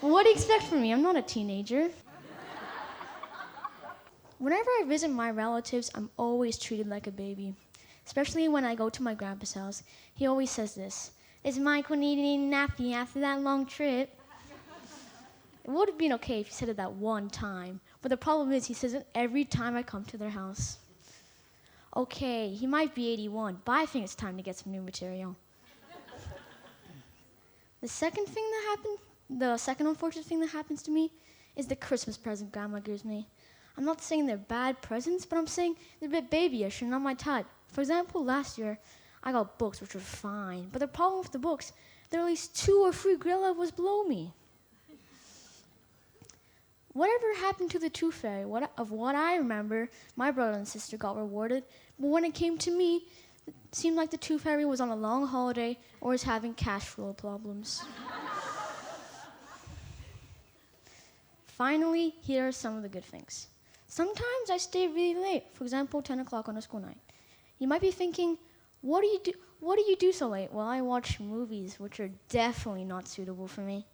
What do you expect from me? I'm not a teenager. Whenever I visit my relatives, I'm always treated like a baby. Especially when I go to my grandpa's house. He always says this, "Is Michael needing a nappy after that long trip?" It would have been okay if he said it that one time, but the problem is he says it every time I come to their house. Okay, he might be 81, but I think it's time to get some new material. The second unfortunate thing that happens to me is the Christmas present Grandma gives me. I'm not saying they're bad presents, but I'm saying they're a bit babyish and not my type. For example, last year, I got books which were fine, but the problem with the books, there are at least 2 or 3 grade levels below me. Whatever happened to the Tooth Fairy? Of what I remember, my brother and sister got rewarded, but when it came to me, it seemed like the Tooth Fairy was on a long holiday or was having cash flow problems. Finally, here are some of the good things. Sometimes I stay really late, for example, 10 o'clock on a school night. You might be thinking, what do you do so late? Well, I watch movies, which are definitely not suitable for me.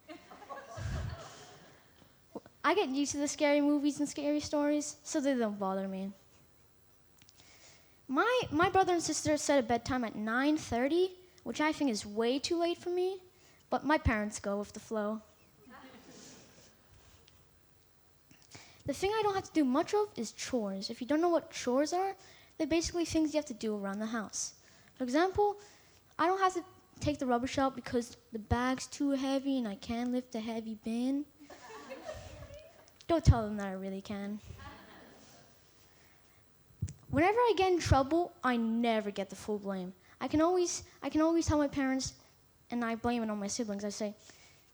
I get used to the scary movies and scary stories, so they don't bother me. My brother and sister set a bedtime at 9:30, which I think is way too late for me, but my parents go with the flow. The thing I don't have to do much of is chores. If you don't know what chores are, they're basically things you have to do around the house. For example, I don't have to take the rubbish out because the bag's too heavy and I can't lift a heavy bin. Don't tell them that I really can. Whenever I get in trouble, I never get the full blame. I can always tell my parents, and I blame it on my siblings. I say,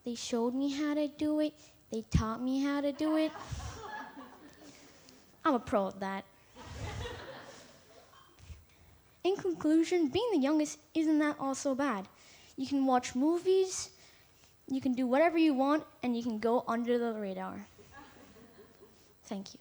"They showed me how to do it. They taught me how to do it." I'm a pro at that. In conclusion, being the youngest isn't that all so bad. You can watch movies, you can do whatever you want, and you can go under the radar. Thank you.